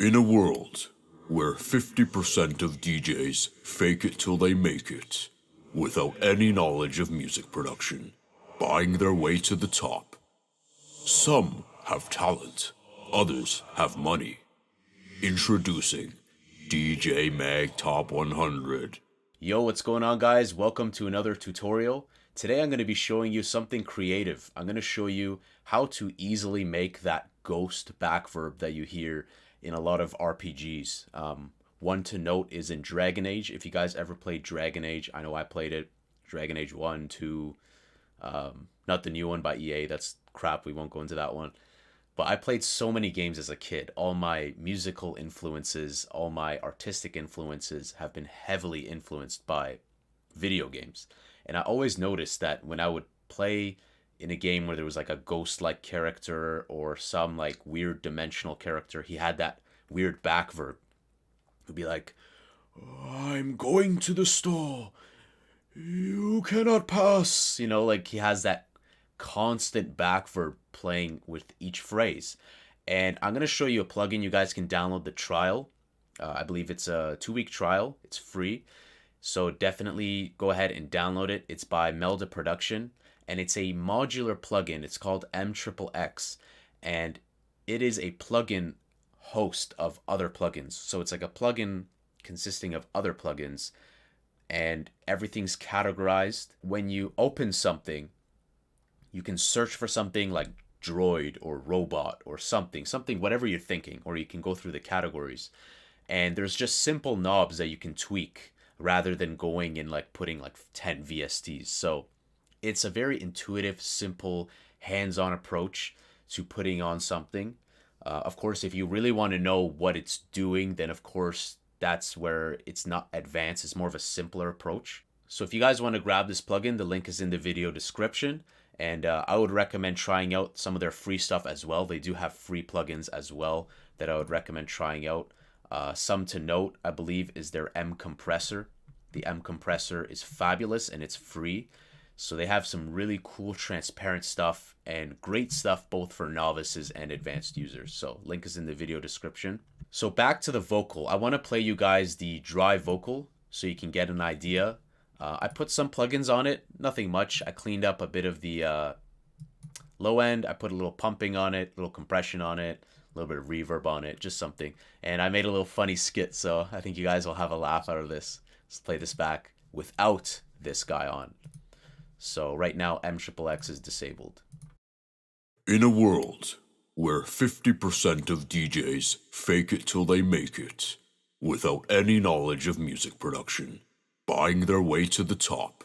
In a world where 50% of DJs fake it till they make it, without any knowledge of music production, buying their way to the top. Some have talent, others have money. Introducing DJ Mag Top 100. Yo, what's going on, guys? Welcome to another tutorial. Today I'm going to be showing you something creative. I'm going to show you how to easily make that ghost back verb that you hear in a lot of RPGs. One to note is in Dragon Age. If you guys ever played Dragon Age, I know I played it. Dragon Age 1, 2, not the new one by EA. That's crap. We won't go into that one. But I played so many games as a kid. All my musical influences, all my artistic influences have been heavily influenced by video games. And I always noticed that when I would play in a game where there was like a ghost-like character or some like weird dimensional character, he had that weird back verb. It would be like, I'm going to the store. You cannot pass. You know, like he has that constant back verb playing with each phrase. And I'm going to show you a plugin. You guys can download the trial. I believe it's a 2-week trial. It's free. So definitely go ahead and download it. It's by MeldaProduction. And it's a modular plugin. It's called MXXX. And it is a plugin host of other plugins. So it's like a plugin consisting of other plugins. And everything's categorized. When you open something, you can search for something like droid or robot or something, whatever you're thinking, or you can go through the categories. And there's just simple knobs that you can tweak rather than going and like putting like 10 VSTs. So it's a very intuitive, simple, hands-on approach to putting on something. Of course, if you really want to know what it's doing, then of course that's where it's not advanced. It's more of a simpler approach. So if you guys want to grab this plugin, the link is in the video description. And I would recommend trying out some of their free stuff as well. They do have free plugins as well that I would recommend trying out. Some to note, I believe, is their M compressor. The M compressor is fabulous and it's free. So they have some really cool transparent stuff and great stuff both for novices and advanced users. So link is in the video description. So back to the vocal. I want to play you guys the dry vocal so you can get an idea. I put some plugins on it, nothing much. I cleaned up a bit of the low end. I put a little pumping on it, a little compression on it, a little bit of reverb on it, just something. And I made a little funny skit, so I think you guys will have a laugh out of this. Let's play this back without this guy on. So right now, MXXX is disabled. In a world where 50% of DJs fake it till they make it, without any knowledge of music production, buying their way to the top.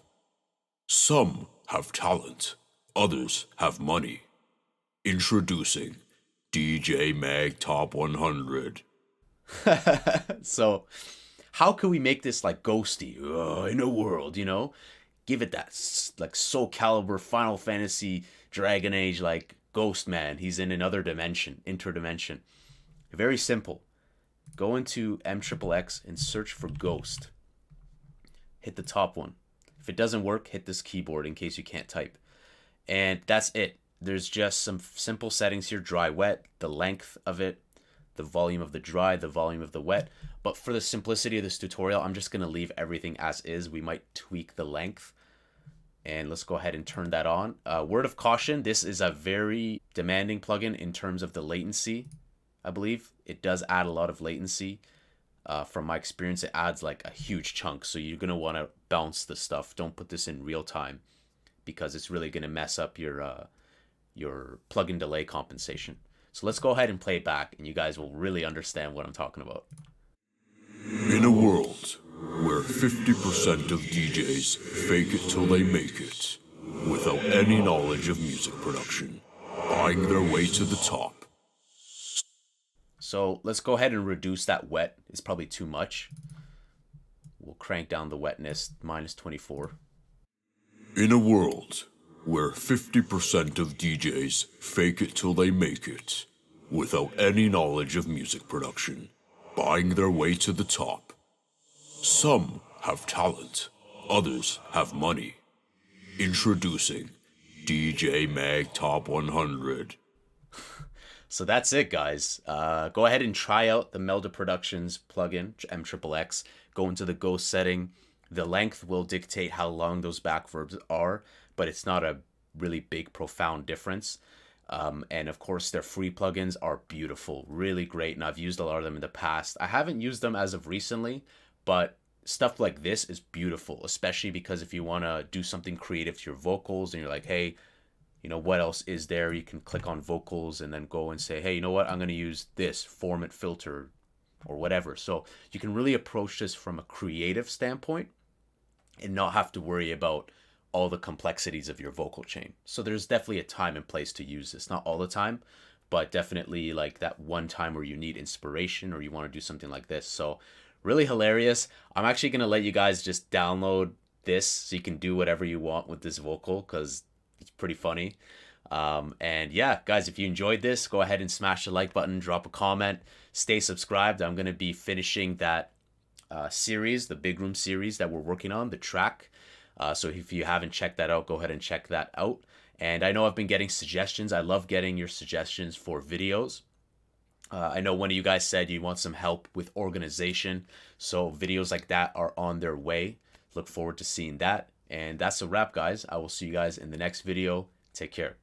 Some have talent, others have money. Introducing DJ Mag Top 100. So, how can we make this like ghosty? In a world, you know? Give it that like Soul Calibur, Final Fantasy, Dragon Age, like Ghost Man. He's in another dimension, interdimension. Very simple. Go into MXXX and search for Ghost. Hit the top one. If it doesn't work, hit this keyboard in case you can't type. And that's it. There's just some simple settings here. Dry, wet, the length of it, the volume of the dry, the volume of the wet. But for the simplicity of this tutorial, I'm just going to leave everything as is. We might tweak the length. And let's go ahead and turn that on. Word of caution, this is a very demanding plugin in terms of the latency, I believe. It does add a lot of latency. From my experience, it adds like a huge chunk. So you're going to want to bounce the stuff. Don't put this in real time because it's really going to mess up your plugin delay compensation. So let's go ahead and play it back and you guys will really understand what I'm talking about. In a world where 50% of DJs fake it till they make it, without any knowledge of music production, buying their way to the top. So let's go ahead and reduce that wet. It's probably too much. We'll crank down the wetness, -24. In a world where 50% of DJs fake it till they make it, without any knowledge of music production, buying their way to the top. Some have talent, others have money. Introducing DJ Mag Top 100. So that's it, guys. Go ahead and try out the Melda Productions plugin, MXXX. Go into the Ghost setting. The length will dictate how long those back verbs are, but it's not a really big, profound difference. And of course, their free plugins are beautiful, really great, and I've used a lot of them in the past. I haven't used them as of recently, but stuff like this is beautiful, especially because if you want to do something creative to your vocals and you're like, hey, you know, what else is there? You can click on vocals and then go and say, hey, you know what? I'm going to use this format filter or whatever. So you can really approach this from a creative standpoint and not have to worry about all the complexities of your vocal chain. So there's definitely a time and place to use this. Not all the time, but definitely like that one time where you need inspiration or you want to do something like this. So really hilarious. I'm actually going to let you guys just download this so you can do whatever you want with this vocal because it's pretty funny. And yeah, guys, if you enjoyed this, go ahead and smash the like button, drop a comment, stay subscribed. I'm going to be finishing that series, the Big Room series that we're working on, the track. So if you haven't checked that out, go ahead and check that out. And I know I've been getting suggestions. I love getting your suggestions for videos. I know one of you guys said you want some help with organization. So videos like that are on their way. Look forward to seeing that. And that's a wrap, guys. I will see you guys in the next video. Take care.